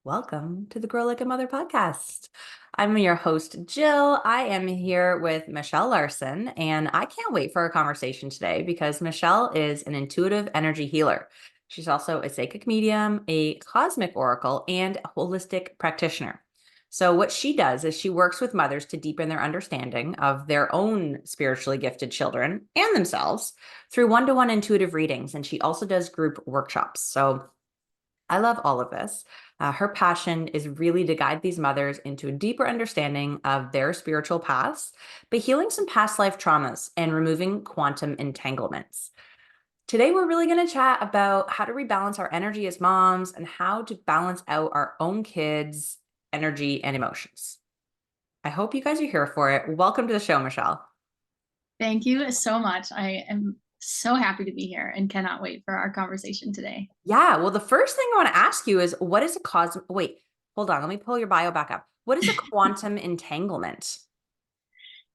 Welcome to the Grow Like a Mother podcast. I'm your host, Jill. I am here with Michelle Larson, and I can't wait for our conversation today because Michelle is an intuitive energy healer. She's also a psychic medium, a cosmic oracle, and a holistic practitioner. So, what she does is she works with mothers to deepen their understanding of their own spiritually gifted children and themselves through one-to-one intuitive readings. And she also does group workshops. So, I love all of this. Her passion is really to guide these mothers into a deeper understanding of their spiritual paths by healing some past life traumas and removing quantum entanglements. Today, we're really going to chat about how to rebalance our energy as moms and how to balance out our own kids' energy and emotions. I hope you guys are here for it. Welcome to the show, Michelle. Thank you so much. I am so happy to be here and cannot wait for our conversation today. Yeah, well, the first thing I want to ask you is what is a cosmic? Wait, hold on. Let me pull your bio back up. What is a quantum entanglement?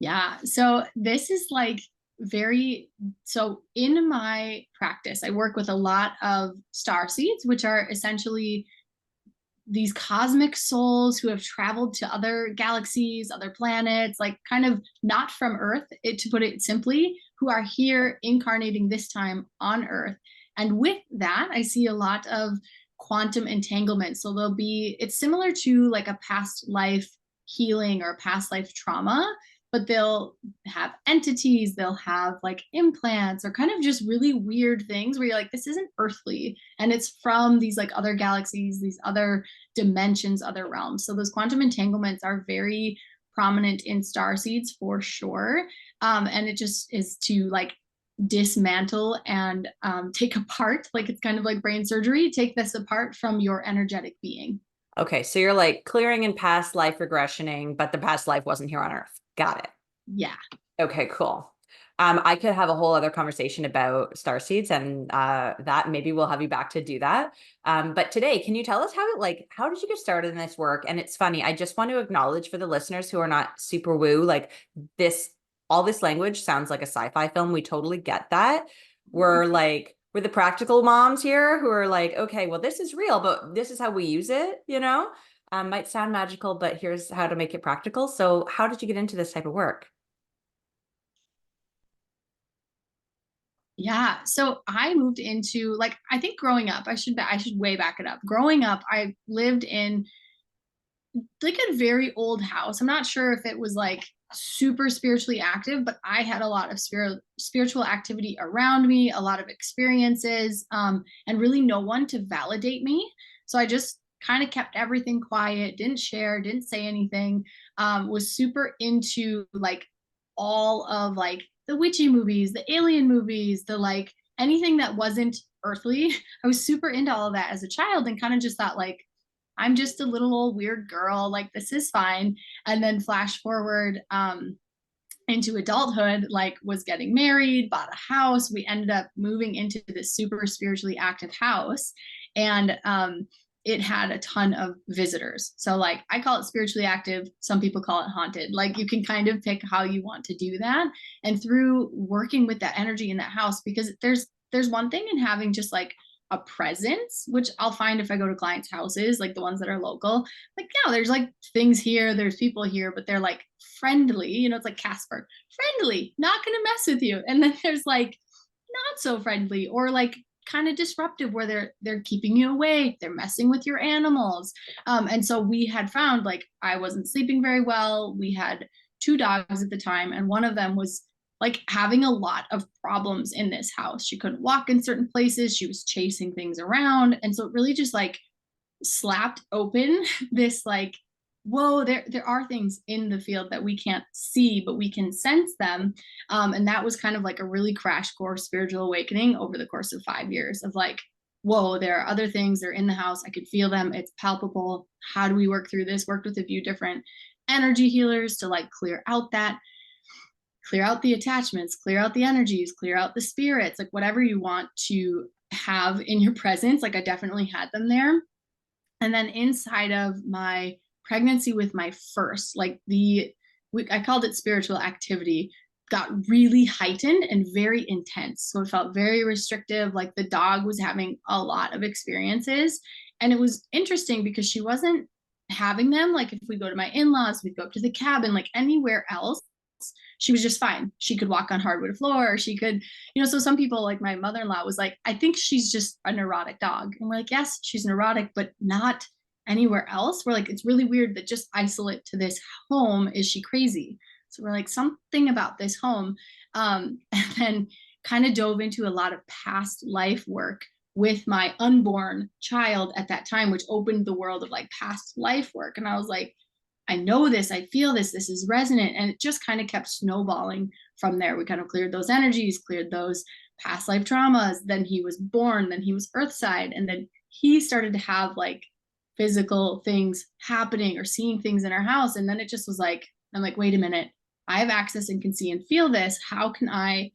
Yeah. So this is like so in my practice, I work with a lot of star seeds, which are essentially these cosmic souls who have traveled to other galaxies, other planets, like kind of not from Earth, to put it simply, who are here incarnating this time on Earth. And with that, I see a lot of quantum entanglement. So it's similar to like a past life healing or past life trauma, but they'll have entities, they'll have like implants or kind of just really weird things where you're like, this isn't earthly. And it's from these like other galaxies, these other dimensions, other realms. So those quantum entanglements are very prominent in star seeds for sure. And it just is to like dismantle and take apart, like it's kind of like brain surgery, take this apart from your energetic being. Okay, so you're like clearing in past life regressioning, but the past life wasn't here on Earth. Got it. Yeah. Okay, cool. I could have a whole other conversation about star seeds, and that maybe we'll have you back to do that. But today, can you tell us how did you get started in this work? And it's funny, I just want to acknowledge for the listeners who are not super woo, like this, all this language sounds like a sci-fi film. We totally get that. We're the practical moms here who are like, okay, well, this is real, but this is how we use it, you know? Might sound magical, but here's how to make it practical. So, how did you get into this type of work? Yeah. So I moved into like I think growing up, I should way back it up. Growing up, I lived in like a very old house. I'm not sure if it was like super spiritually active, but I had a lot of spiritual activity around me, a lot of experiences, and really no one to validate me. So I just kind of kept everything quiet, didn't share, didn't say anything, was super into like all of like the witchy movies, the alien movies, the like anything that wasn't earthly. I was super into all of that as a child and kind of just thought like I'm just a little old weird girl, like this is fine. And then flash forward into adulthood, like was getting married, bought a house. We ended up moving into this super spiritually active house. And it had a ton of visitors. So like I call it spiritually active, some people call it haunted. Like you can kind of pick how you want to do that. And through working with that energy in that house, because there's one thing in having just like a presence, which I'll find if I go to clients' houses, like the ones that are local. Like, yeah, there's like things here, there's people here, but they're like friendly. It's like Casper, friendly, not gonna mess with you. And then there's like not so friendly or like kind of disruptive where they're keeping you awake, they're messing with your animals. And so we had found like I wasn't sleeping very well. We had two dogs at the time, and one of them was like having a lot of problems in this house. She couldn't walk in certain places. She was chasing things around. And so it really just like slapped open this like, whoa, there are things in the field that we can't see, but we can sense them. And that was kind of like a really crash course spiritual awakening over the course of 5 years of like, whoa, there are other things. They're in the house. I could feel them. It's palpable. How do we work through this? Worked with a few different energy healers to like clear out the attachments, clear out the energies, clear out the spirits, like whatever you want to have in your presence. Like I definitely had them there. And then inside of my pregnancy with my first, I called it spiritual activity. got really heightened and very intense. So it felt very restrictive. Like the dog was having a lot of experiences. And it was interesting because she wasn't having them. Like if we go to my in-laws, we'd go up to the cabin, like anywhere else, she was just fine. She could walk on hardwood floor. Or she could, so some people like my mother-in-law was like, I think she's just a neurotic dog. And we're like, yes, she's neurotic, but not anywhere else. We're like, it's really weird that just isolate to this home. Is she crazy? So we're like, something about this home. And then kind of dove into a lot of past life work with my unborn child at that time, which opened the world of like past life work. And I was like, I know this, I feel this is resonant. And it just kind of kept snowballing from there. We kind of cleared those energies, cleared those past life traumas. Then he was born, then he was earthside. And then he started to have like physical things happening or seeing things in our house. And then it just was like, I'm like, wait a minute, I have access and can see and feel this. How can I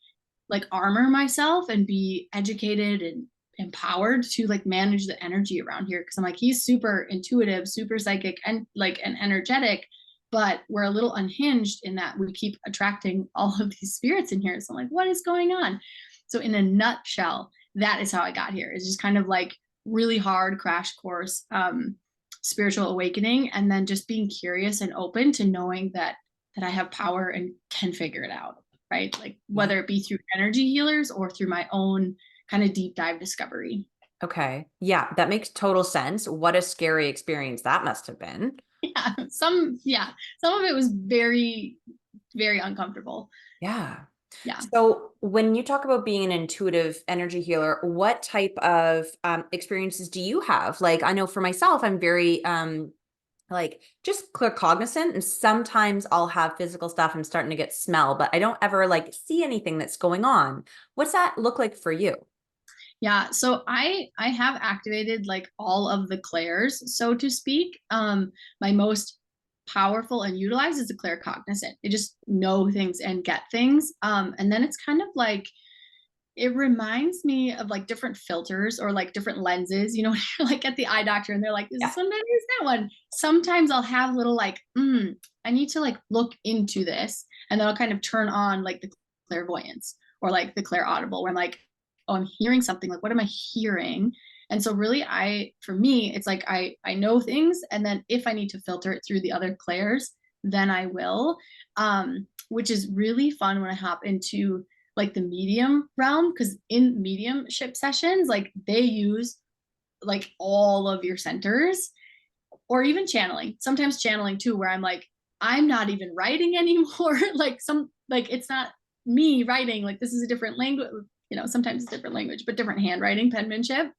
like armor myself and be educated and empowered to like manage the energy around here? Because I'm like, he's super intuitive, super psychic, and like and energetic, but we're a little unhinged in that we keep attracting all of these spirits in here. So I'm like, what is going on? So in a nutshell, that is how I got here. It's just kind of like really hard crash course spiritual awakening, and then just being curious and open to knowing that I have power and can figure it out, right? Like whether it be through energy healers or through my own kind of deep dive discovery. Okay. Yeah, that makes total sense. What a scary experience that must have been. Some of it was very, very uncomfortable. Yeah. Yeah. So when you talk about being an intuitive energy healer, what type of experiences do you have? Like, I know for myself, I'm very like just clear cognizant, and sometimes I'll have physical stuff. I'm starting to get smell, but I don't ever like see anything that's going on. What's that look like for you? Yeah, so I have activated like all of the clairs, so to speak. My most powerful and utilized is the claircognizant. They just know things and get things. And then it's kind of like it reminds me of like different filters or like different lenses, when you're like at the eye doctor and they're like, is this one better? Is that one? Sometimes I'll have little like, I need to like look into this. And then I'll kind of turn on like the clairvoyance or like the clairaudible where I'm like, oh, I'm hearing something. Like, what am I hearing? And so really for me, it's like I know things. And then if I need to filter it through the other clairs, then I will, which is really fun when I hop into like the medium realm, because in mediumship sessions, like they use like all of your centers, or even channeling, sometimes channeling too, where I'm like, I'm not even writing anymore. Like it's not me writing, like this is a different language, sometimes it's different language, but different handwriting, penmanship.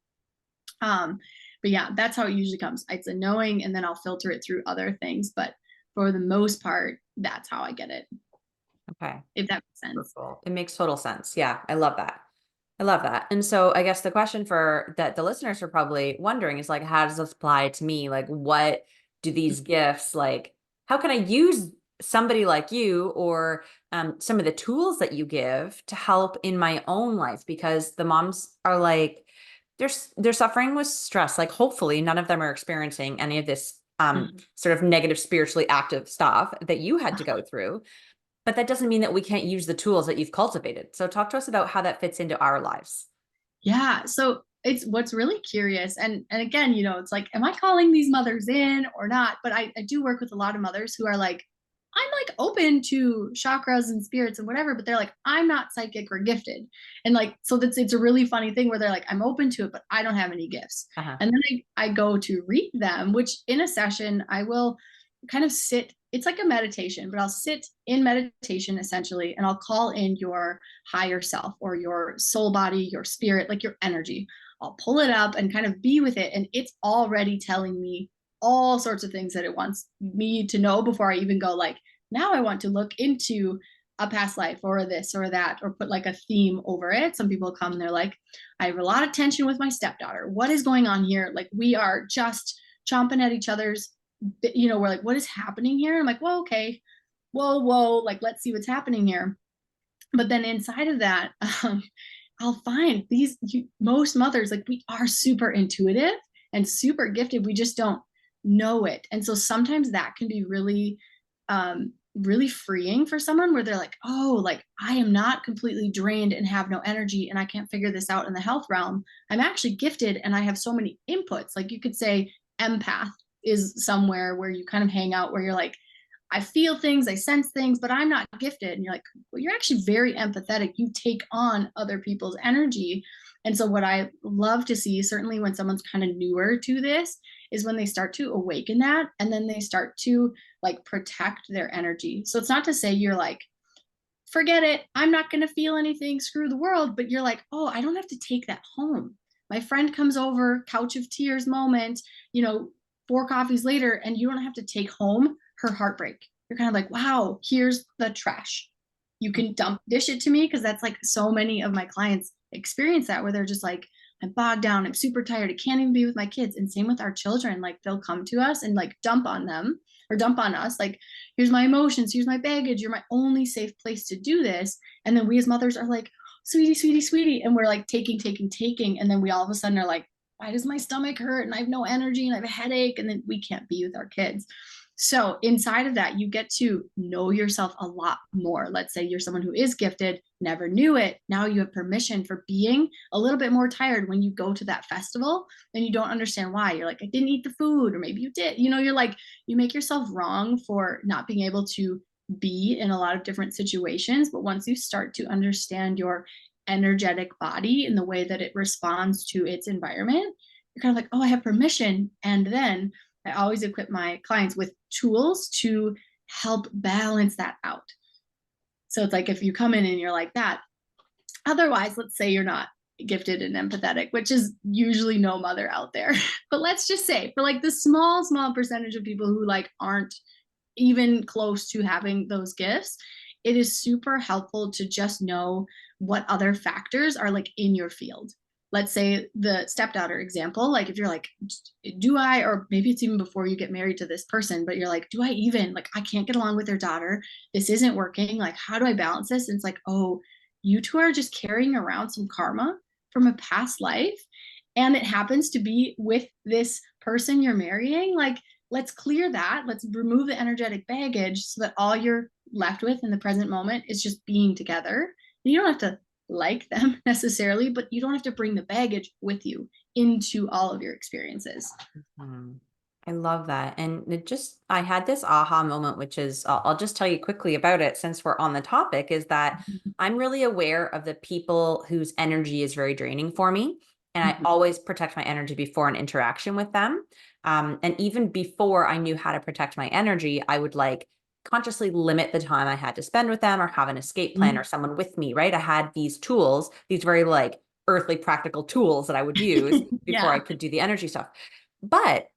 But yeah, that's how it usually comes. It's a knowing, and then I'll filter it through other things. But for the most part, that's how I get it. Okay. If that makes sense. Cool. It makes total sense. Yeah, I love that. I love that. And so I guess the question for that the listeners are probably wondering is like, how does this apply to me? Like, what do these gifts like, how can I use somebody like you or some of the tools that you give to help in my own life? Because the moms are like, they're suffering with stress. Like, hopefully none of them are experiencing any of this sort of negative, spiritually active stuff that you had to go through. But that doesn't mean that we can't use the tools that you've cultivated. So talk to us about how that fits into our lives. Yeah. So it's what's really curious. And again, it's like, am I calling these mothers in or not? But I do work with a lot of mothers who are like, I'm like open to chakras and spirits and whatever, but they're like, I'm not psychic or gifted. And like, so it's a really funny thing where they're like, I'm open to it, but I don't have any gifts. And then I go to read them, which in a session, I will kind of sit. It's like a meditation, but I'll sit in meditation essentially, and I'll call in your higher self or your soul body, your spirit, like your energy. I'll pull it up and kind of be with it. And it's already telling me all sorts of things that it wants me to know before I even go like, now I want to look into a past life or this or that, or put like a theme over it. Some people come and they're like, I have a lot of tension with my stepdaughter. What is going on here? Like we are just chomping at each other's, we're like, what is happening here? I'm like, well, okay, whoa, like, let's see what's happening here. But then inside of that, I'll find most mothers, like we are super intuitive and super gifted. We just don't know it. And so sometimes that can be really really freeing for someone where they're like, oh, like I am not completely drained and have no energy and I can't figure this out in the health realm. I'm actually gifted and I have so many inputs. Like you could say empath is somewhere where you kind of hang out where you're like, I feel things, I sense things, but I'm not gifted. And you're like, well, you're actually very empathetic. You take on other people's energy. And so, what I love to see, certainly when someone's kind of newer to this, is when they start to awaken that and then they start to like protect their energy. So, it's not to say you're like, forget it, I'm not going to feel anything, screw the world, but you're like, oh, I don't have to take that home. My friend comes over, couch of tears moment, 4 coffees later, and you don't have to take home her heartbreak. You're kind of like, wow, here's the trash. You can dish it to me, because that's like so many of my clients experience that, where they're just like, I'm bogged down, I'm super tired, I can't even be with my kids. And same with our children, like they'll come to us and like dump on them or dump on us, like, here's my emotions, here's my baggage, you're my only safe place to do this. And then we as mothers are like, sweetie, sweetie, sweetie, and we're like taking, and then we all of a sudden are like, why does my stomach hurt and I have no energy and I have a headache, and then we can't be with our kids. So inside of that, you get to know yourself a lot more. Let's say you're someone who is gifted, never knew it. Now you have permission for being a little bit more tired when you go to that festival and you don't understand why. You're like, I didn't eat the food, or maybe you did. You're like, you make yourself wrong for not being able to be in a lot of different situations. But once you start to understand your energetic body and the way that it responds to its environment, you're kind of like, oh, I have permission. And then I always equip my clients with tools to help balance that out. So it's like, if you come in and you're like that, otherwise, let's say you're not gifted and empathetic, which is usually no mother out there. But let's just say for like the small percentage of people who like aren't even close to having those gifts, it is super helpful to just know what other factors are like in your field. Let's say the stepdaughter example, like if you're like, do I, or maybe it's even before you get married to this person, but you're like, do I even, like, I can't get along with their daughter. This isn't working. Like, how do I balance this? And it's like, oh, you two are just carrying around some karma from a past life. And it happens to be with this person you're marrying. Like, let's clear that. Let's remove the energetic baggage so that all you're left with in the present moment is just being together. And you don't have to like them necessarily, but you don't have to bring the baggage with you into all of your experiences. Mhm. I love that. And I had this aha moment, which is, I'll just tell you quickly about it since we're on the topic, is that I'm really aware of the people whose energy is very draining for me. And I always protect my energy before an interaction with them. And even before I knew how to protect my energy, I would like consciously limit the time I had to spend with them, or have an escape plan or someone with me, right? I had these tools, these very like earthly practical tools that I would use before I Yeah. could do the energy stuff. But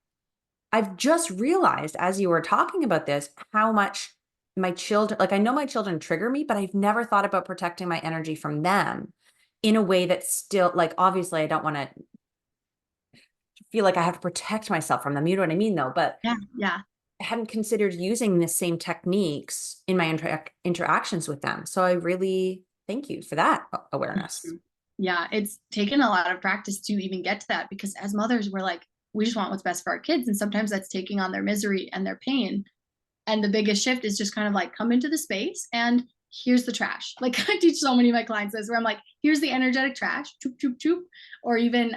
I've just realized as you were talking about this, how much my children, like I know my children trigger me, but I've never thought about protecting my energy from them in a way that's still like, obviously I don't want to feel like I have to protect myself from them. You know what I mean though? But Yeah. Yeah. I hadn't considered using the same techniques in my interactions with them. So I really thank you for that awareness. Yeah, it's taken a lot of practice to even get to that, because as mothers, we're like, we just want what's best for our kids. And sometimes that's taking on their misery and their pain. And the biggest shift is just kind of like, come into the space and here's the trash. Like I teach so many of my clients this, where I'm like, here's the energetic trash, choop, choop, choop. Or even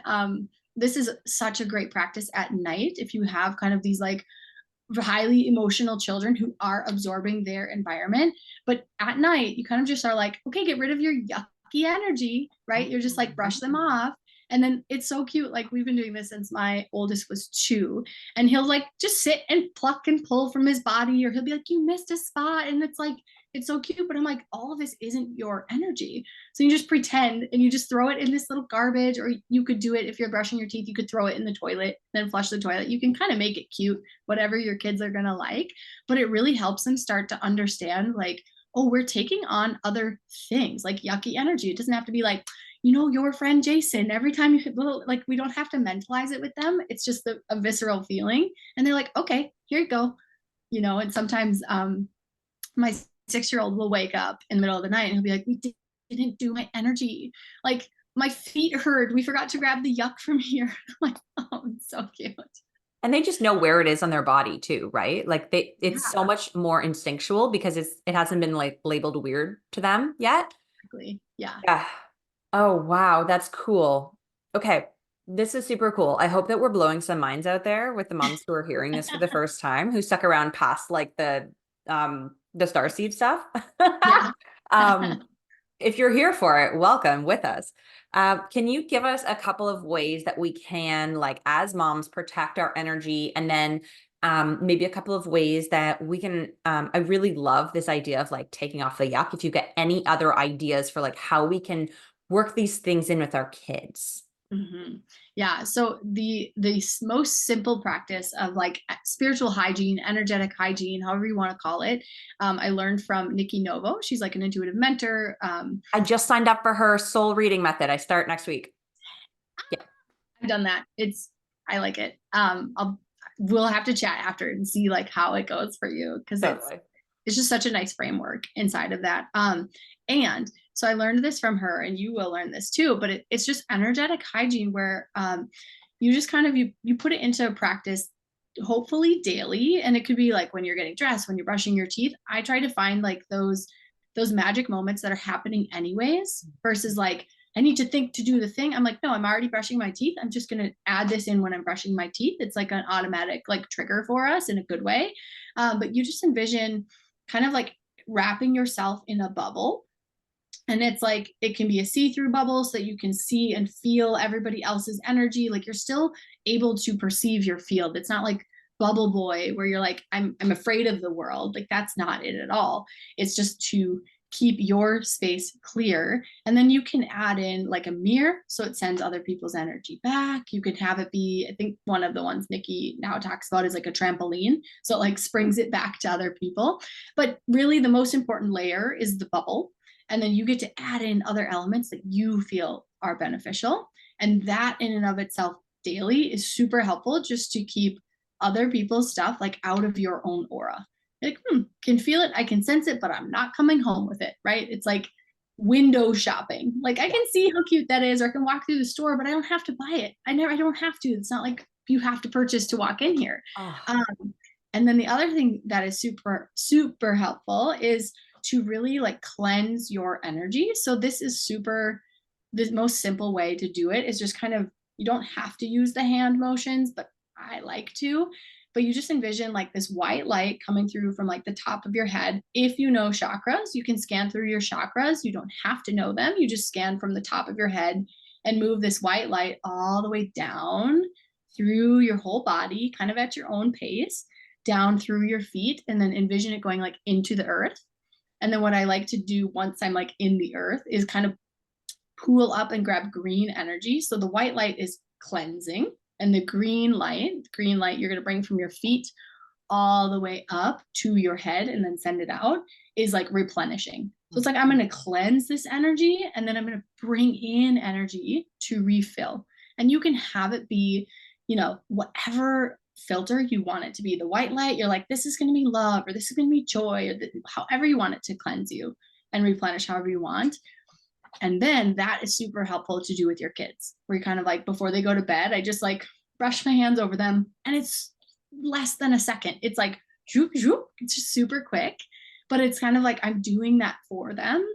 this is such a great practice at night if you have kind of these like highly emotional children who are absorbing their environment. But at night, you kind of just are like, okay, get rid of your yucky energy, right? You're just like, brush them off. And then it's so cute. Like we've been doing this since my oldest was 2, and he'll like just sit and pluck and pull from his body, or he'll be like, you missed a spot. And it's like, it's so cute. But I'm like, all of this isn't your energy. So you just pretend and you just throw it in this little garbage, or you could do it if you're brushing your teeth, you could throw it in the toilet, then flush the toilet. You can kind of make it cute, whatever your kids are going to like. But it really helps them start to understand, like, oh, we're taking on other things like yucky energy. It doesn't have to be like, your friend Jason, every time you like, we don't have to mentalize it with them. It's just a visceral feeling. And they're like, okay, here you go. And sometimes my 6-year-old will wake up in the middle of the night and he'll be like, we didn't do my energy. Like my feet hurt. We forgot to grab the yuck from here. I'm like, oh, it's so cute. And they just know where it is on their body too, right? Like it's Yeah, so much more instinctual because it hasn't been like labeled weird to them yet. exactly. Yeah. Yeah. Oh, wow. That's cool. Okay. This is super cool. I hope that we're blowing some minds out there with the moms who are hearing this for the first time, who stuck around past like the starseed stuff. Yeah. Um, if you're here for it, welcome with us. Can you give us a couple of ways that we can, like, as moms, protect our energy, and then maybe a couple of ways that we can? I really love this idea of like taking off the yuck. If you get any other ideas for like how we can work these things in with our kids. Yeah. So most simple practice of like spiritual hygiene, energetic hygiene, however you want to call it, I learned from Nikki Novo. She's like an intuitive mentor. I just signed up for her soul reading method. I start next week. Yeah, I've done that. I like it. We'll have to chat after and see like how it goes for you because totally. it's just such a nice framework inside of that. And so I learned this from her, and you will learn this too. But it's just energetic hygiene where you just kind of you put it into practice, hopefully daily, and it could be like when you're getting dressed, when you're brushing your teeth. I try to find like those magic moments that are happening anyways, versus like I need to think to do the thing. I'm like, no, I'm already brushing my teeth. I'm just going to add this in when I'm brushing my teeth. It's like an automatic like trigger for us in a good way. But you just envision kind of like wrapping yourself in a bubble. And it's like it can be a see-through bubble so that you can see and feel everybody else's energy. Like you're still able to perceive your field. It's not like bubble boy where you're like, I'm afraid of the world. Like that's not it at all. It's just to keep your space clear. And then you can add in like a mirror so it sends other people's energy back. You can have it be, I think one of the ones Nikki now talks about is like a trampoline. So it like springs it back to other people. But really the most important layer is the bubble. And then you get to add in other elements that you feel are beneficial. And that in and of itself daily is super helpful just to keep other people's stuff like out of your own aura. Like, can feel it, I can sense it, but I'm not coming home with it, right? It's like window shopping. Like I Yeah. can see how cute that is, or I can walk through the store, but I don't have to buy it. I don't have to. It's not like you have to purchase to walk in here. Oh, Um, and then the other thing that is super, super helpful is to really like cleanse your energy. So this is the most simple way to do it is just kind of, you don't have to use the hand motions, but I like to. But you just envision like this white light coming through from like the top of your head. If you know chakras, you can scan through your chakras. You don't have to know them. You just scan from the top of your head and move this white light all the way down through your whole body, kind of at your own pace, down through your feet, and then envision it going like into the earth. And then what I like to do once I'm like in the earth is kind of pool up and grab green energy. So the white light is cleansing, and the green light you're going to bring from your feet all the way up to your head and then send it out is like replenishing. So it's like I'm going to cleanse this energy and then I'm going to bring in energy to refill. And you can have it be, whatever filter you want it to be. The white light, you're like, this is going to be love, or this is going to be joy, or however you want it to cleanse you and replenish however you want. And then that is super helpful to do with your kids, where you're kind of like, before they go to bed, I just like brush my hands over them, and it's less than a second. It's like, zoop, zoop. It's just super quick, but it's kind of like I'm doing that for them.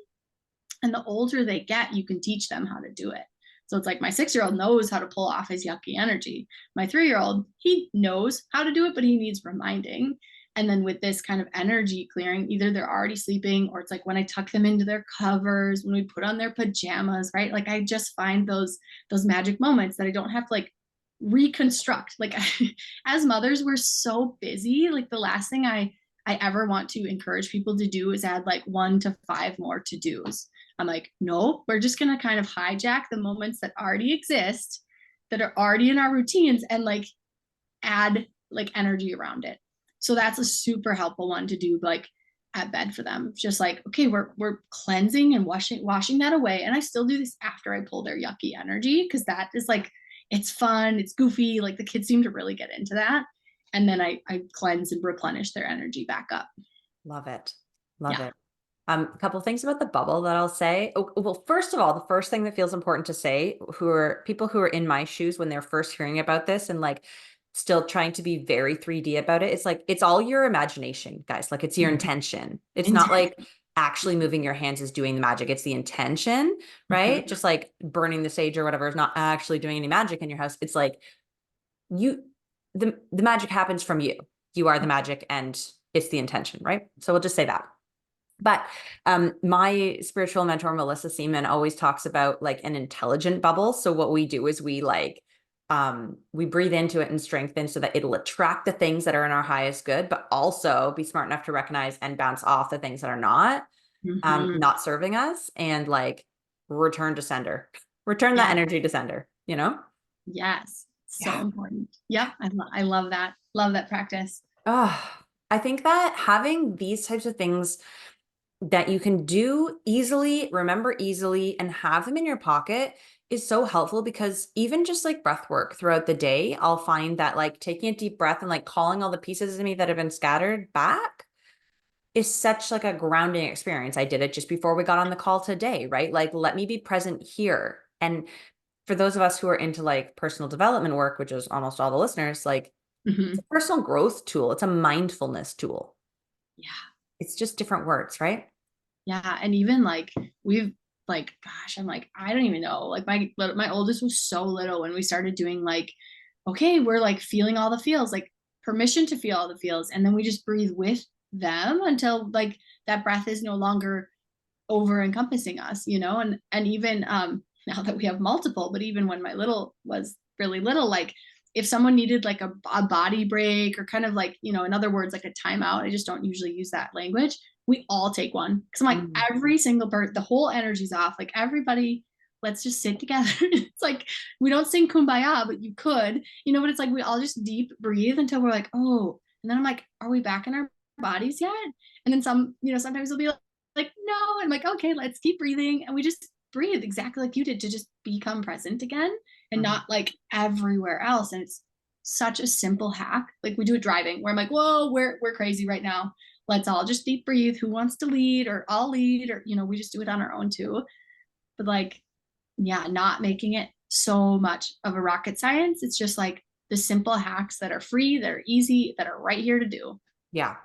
And the older they get, you can teach them how to do it. So it's like my 6-year-old knows how to pull off his yucky energy. My 3-year-old, he knows how to do it, but he needs reminding. And then with this kind of energy clearing, either they're already sleeping, or it's like when I tuck them into their covers, when we put on their pajamas, right? Like I just find those magic moments that I don't have to like reconstruct. Like as mothers, we're so busy. Like the last thing I ever want to encourage people to do is add like 1 to 5 more to-dos. I'm like, no, we're just going to kind of hijack the moments that already exist, that are already in our routines, and like add like energy around it. So that's a super helpful one to do like at bed for them. Just like, okay, we're cleansing and washing that away. And I still do this after I pull their yucky energy, because that is like, it's fun, it's goofy. Like the kids seem to really get into that. And then I cleanse and replenish their energy back up. love it. Love Yeah. it. A couple things about the bubble that I'll say. Oh, well, first of all, the first thing that feels important to say, who are people who are in my shoes when they're first hearing about this and like still trying to be very 3D about it. It's like, it's all your imagination, guys. Like it's your Mhm. intention. It's not Intent. like actually moving your hands is doing the magic. It's the intention, right? Mhm. Just like burning the sage or whatever is not actually doing any magic in your house. It's like you, the magic happens from you. You are the magic and it's the intention, right? So we'll just say that. But my spiritual mentor, Melissa Seaman, always talks about like an intelligent bubble. So what we do is we breathe into it and strengthen so that it'll attract the things that are in our highest good, but also be smart enough to recognize and bounce off the things that are Mhm. not serving us, and like return to sender, return that Yeah. energy to sender, you know? Yes. So Yeah. important. Yep. I love that. Love that practice. Oh, I think that having these types of things that you can do easily, remember easily, and have them in your pocket is so helpful, because even just like breath work throughout the day, I'll find that like taking a deep breath and like calling all the pieces of me that have been scattered back is such like a grounding experience. I did it just before we got on the call today, right? Like, let me be present here. And for those of us who are into like personal development work, which is almost all the listeners, like it's a Mhm. personal growth tool. It's a mindfulness tool. Yeah. It's just different words, right? Yeah. And even like we've like, gosh, I'm like, I don't even know. Like my oldest was so little when we started doing like, okay, we're like feeling all the feels, like permission to feel all the feels. And then we just breathe with them until like that breath is no longer over encompassing us, and even now that we have multiple, but even when my little was really little, like if someone needed like a body break or kind of like, in other words, like a timeout, I just don't usually use that language. We all take one, because I'm like, Mm. every single person, the whole energy's off, like everybody, let's just sit together. It's like we don't sing kumbaya, but you could, but it's like we all just deep breathe until we're like, oh, and then I'm like, are we back in our bodies yet? And then sometimes we'll be like, no. I'm like, okay, let's keep breathing. And we just breathe exactly like you did, to just become present again and Mhm. not like everywhere else. And it's such a simple hack. Like we do it driving, where I'm like, whoa, we're crazy right now. Let's all just deep breathe. Who wants to lead? Or I'll lead, or we just do it on our own too. But like, yeah, not making it so much of a rocket science. It's just like the simple hacks that are free, that are easy, that are right here to do. Yeah.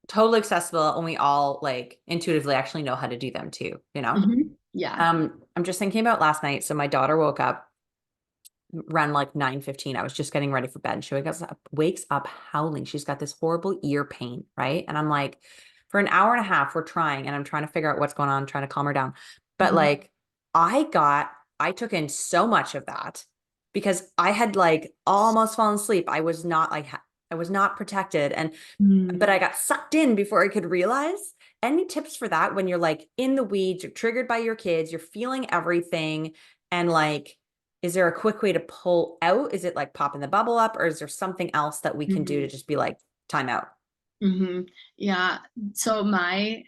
Totally accessible. And we all like intuitively actually know how to do them too, you know? Yeah. I'm just thinking about last night. So my daughter woke up around like 9:15. I was just getting ready for bed. She wakes up howling. She's got this horrible ear pain, right? And I'm like, for an hour and a half, we're trying, and I'm trying to figure out what's going on, trying to calm her down. But Mhm. like, I took in so much of that because I had like almost fallen asleep. I was not protected. But I Mm. got sucked in before I could realize. Any tips for that when you're like in the weeds, you're triggered by your kids, you're feeling everything, and like, is there a quick way to pull out? Is it like popping the bubble up, or is there something else that we can do to Mhm. just be like, time out? Yeah. So my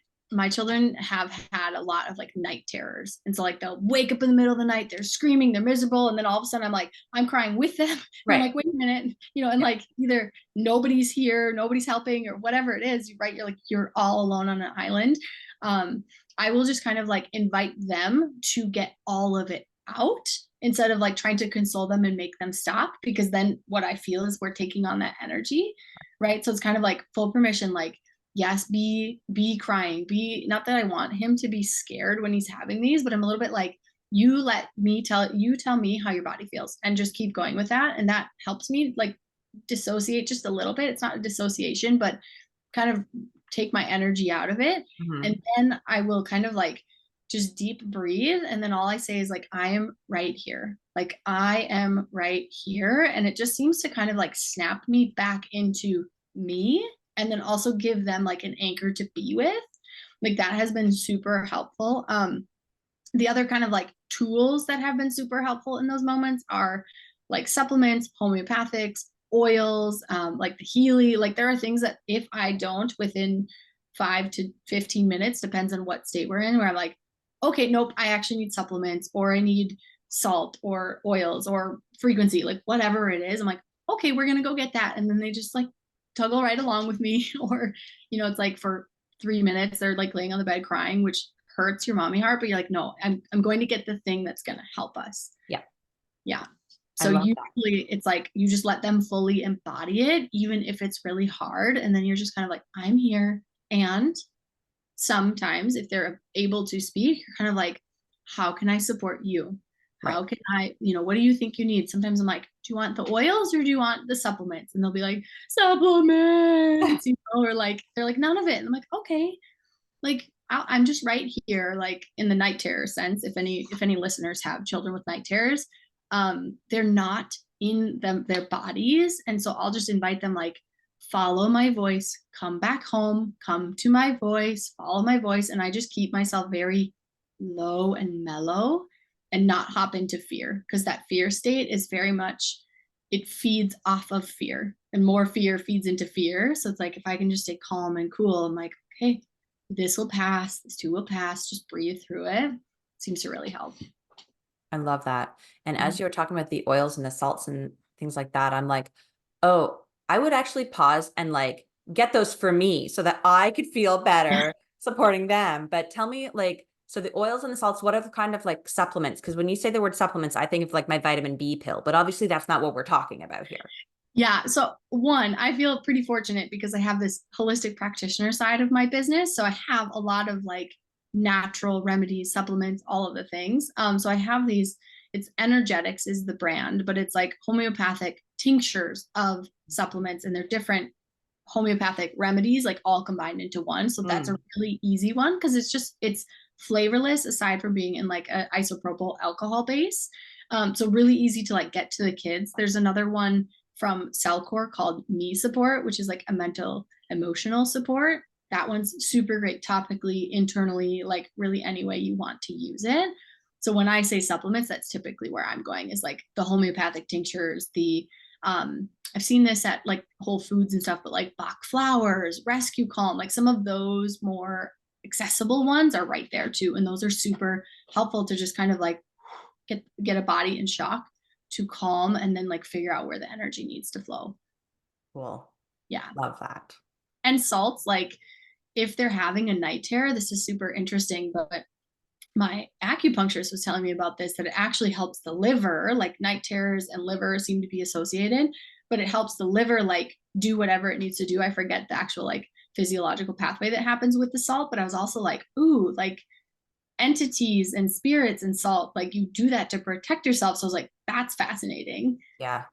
children have had a lot of like night terrors. And so like they'll wake up in the middle of the night, they're screaming, they're miserable, and then all of a sudden I'm like, I'm crying with them. And I'm Right. like, wait a minute, and Yeah. like either nobody's here, nobody's helping, or whatever it is, right? You're like, you're all alone on an island. Um, I will just kind of like invite them to get all of it out, instead of like trying to console them and make them stop, because then what I feel is we're taking on that energy, right? So it's kind of like full permission, like, yes, be crying, be, not that I want him to be scared when he's having these, but I'm a little bit like, tell me how your body feels, and just keep going with that. And that helps me like dissociate just a little bit. It's not a dissociation, but kind of take my energy out of it. And Mhm. then I will kind of like just deep breathe. And then all I say is like, I am right here. Like, I am right here. And it just seems to kind of like snap me back into me, and then also give them like an anchor to be with. Like that has been super helpful. The other kind of like tools that have been super helpful in those moments are like supplements, homeopathics, oils, like the Healy. Like there are things that if I don't within 5 to 15 minutes, depends on what state we're in, where I'm like, okay, nope, I actually need supplements, or I need salt or oils or frequency, like whatever it is. I'm like, okay, we're gonna go get that. And then they just like toggle right along with me. Or, it's like for 3 minutes, they're like laying on the bed crying, which hurts your mommy heart, but you're like, no, I'm going to get the thing that's going to help us. Yeah. Yeah. I So love that. usually it's like you just let them fully embody it, even if it's really hard. And then you're just kind of like, I'm here. And sometimes if they're able to speak, you're kind of like, how can I support you? Right. How can I, what do you think you need? Sometimes I'm like, do you want the oils or do you want the supplements? And they'll be like, supplements, or like, they're like, none of it. And I'm like, okay, like I'm just right here, like in the night terror sense. If any listeners have children with night terrors, they're not in their bodies, and so I'll just invite them, like, follow my voice, come back home, come to my voice, follow my voice, and I just keep myself very low and mellow and not hop into fear, because that fear state is very much, it feeds off of fear, and more fear feeds into fear. So it's like if I can just stay calm and cool, I'm like, okay, this will pass, this too will pass, just breathe through it. Seems to really help. I love that. And Yeah. as you were talking about the oils and the salts and things like that, I'm like, oh, I would actually pause and like get those for me so that I could feel better supporting them. But tell me, like, so the oils and the salts, what are the kind of like supplements? Because when you say the word supplements, I think of like my vitamin B pill, but obviously that's not what we're talking about here. Yeah. So, one, I feel pretty fortunate because I have this holistic practitioner side of my business. So I have a lot of like natural remedies, supplements, all of the things. So I have these, it's Energetics is the brand, but it's like homeopathic tinctures of supplements, and they're different homeopathic remedies, like all combined into one. So that's a Mm. really easy one because it's flavorless aside from being in like an isopropyl alcohol base. So really easy to like get to the kids. There's another one from Cellcore called Me Support, which is like a mental emotional support. That one's super great topically, internally, like really any way you want to use it. So when I say supplements, that's typically where I'm going, is like the homeopathic tinctures, the I've seen this at like Whole Foods and stuff, but like Bach flowers, Rescue Calm, like some of those more accessible ones are right there too. And those are super helpful to just kind of like get a body in shock, to calm, and then like figure out where the energy needs to flow. Cool. Yeah. Love that. And salts, like if they're having a night terror, this is super interesting, but my acupuncturist was telling me about this, that it actually helps the liver, like night terrors and liver seem to be associated, but it helps the liver like do whatever it needs to do. I forget the actual like physiological pathway that happens with the salt, but I was also like, ooh, like entities and spirits and salt, like you do that to protect yourself. So I was like, that's fascinating. Yeah.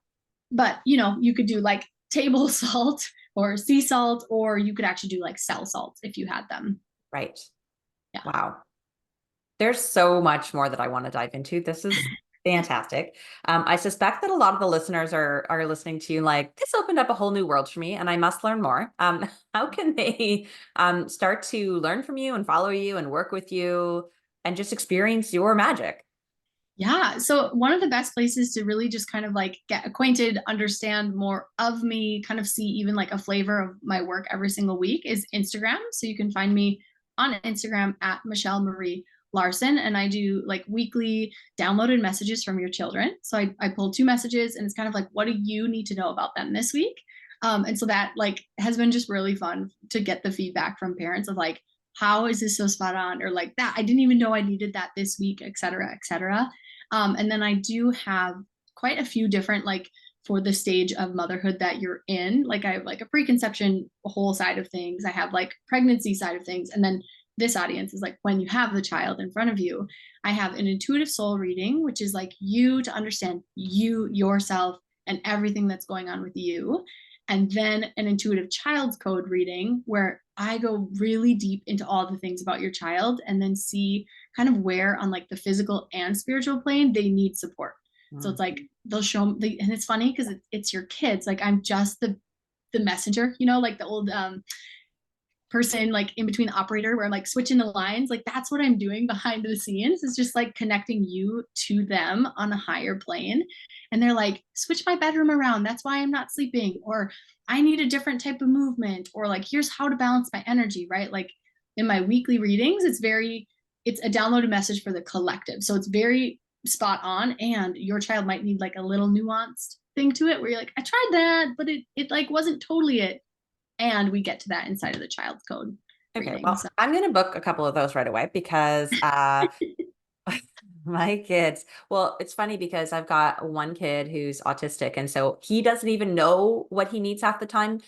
But you could do like table salt or sea salt, or you could actually do like cell salts if you had them. Right. Yeah. Wow. There's so much more that I want to dive into. This is fantastic. I suspect that a lot of the listeners are listening to you like, this opened up a whole new world for me and I must learn more. How can they start to learn from you and follow you and work with you and just experience your magic? Yeah. So one of the best places to really just kind of like get acquainted, understand more of me, kind of see even like a flavor of my work every single week is Instagram. So you can find me on Instagram at Michelle Marie Larson. And I do like weekly downloaded messages from your children. So I pull two messages, and it's kind of like, what do you need to know about them this week? And so that like has been just really fun to get the feedback from parents of like, how is this so spot on? Or like, that I didn't even know I needed that this week, et cetera, et cetera. And then I do have quite a few different, like for the stage of motherhood that you're in. Like I have like a preconception whole side of things. I have like pregnancy side of things. And then this audience is like when you have the child in front of you. I have an intuitive soul reading, which is like you to understand you, yourself, and everything that's going on with you. And then an intuitive child's code reading where I go really deep into all the things about your child and then see kind of where on like the physical and spiritual plane they need support. So Mm. it's like they'll show me, and it's funny because it's your kids. Like I'm just the messenger, like the old person like in between the operator where I'm like switching the lines. Like that's what I'm doing behind the scenes, is just like connecting you to them on a higher plane. And they're like, switch my bedroom around, that's why I'm not sleeping, or I need a different type of movement, or like here's how to balance my energy, right? Like in my weekly readings, it's a downloaded message for the collective, so it's very spot on. And your child might need like a little nuanced thing to it where you're like, I tried that, but it like wasn't totally it. And we get to that inside of the child's code Okay, reading. well, So I'm going to book a couple of those right away because My kids. Well, it's funny because I've got one kid who's autistic, and so he doesn't even know what he needs half the time,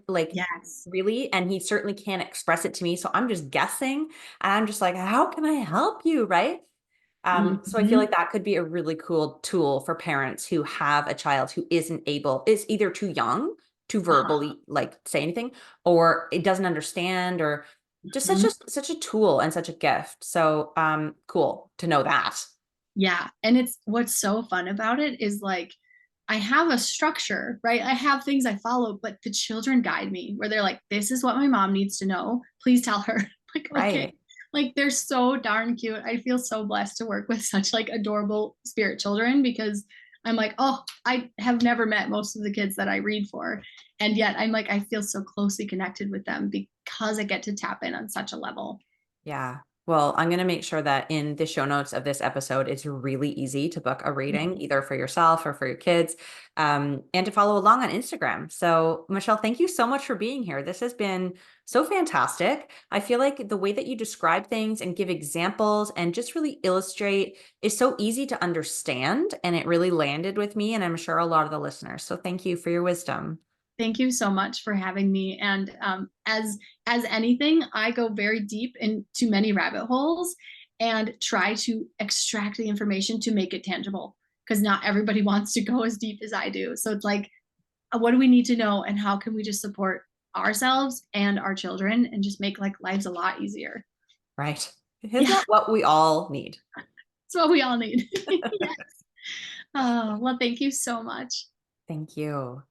like Yes. really, and he certainly can't express it to me. So I'm just guessing, and I'm just like, how can I help you, right? So I feel Mhm. like that could be a really cool tool for parents who have a child who is either too young to Uh-huh. verbally like say anything, or it doesn't understand, or just Mhm. such a tool and such a gift. So cool to know that. Yeah. And it's what's so fun about it is like I have a structure, right? I have things I follow, but the children guide me where they're like, this is what my mom needs to know. Please tell her. Like, okay. Right. Like they're so darn cute. I feel so blessed to work with such like adorable spirit children because I'm like, oh, I have never met most of the kids that I read for. And yet I'm like, I feel so closely connected with them because I get to tap in on such a level. Yeah. Well, I'm going to make sure that in the show notes of this episode, it's really easy to book a reading, either for yourself or for your kids, and to follow along on Instagram. So, Michelle, thank you so much for being here. This has been so fantastic. I feel like the way that you describe things and give examples and just really illustrate is so easy to understand. And it really landed with me, and I'm sure a lot of the listeners. So, thank you for your wisdom. Thank you so much for having me. And as anything, I go very deep into many rabbit holes and try to extract the information to make it tangible because not everybody wants to go as deep as I do. So it's like, what do we need to know, and how can we just support ourselves and our children and just make like lives a lot easier? Right. Isn't Yeah, that what we all need? that's what we all need. Yes. Oh, well, thank you so much. Thank you.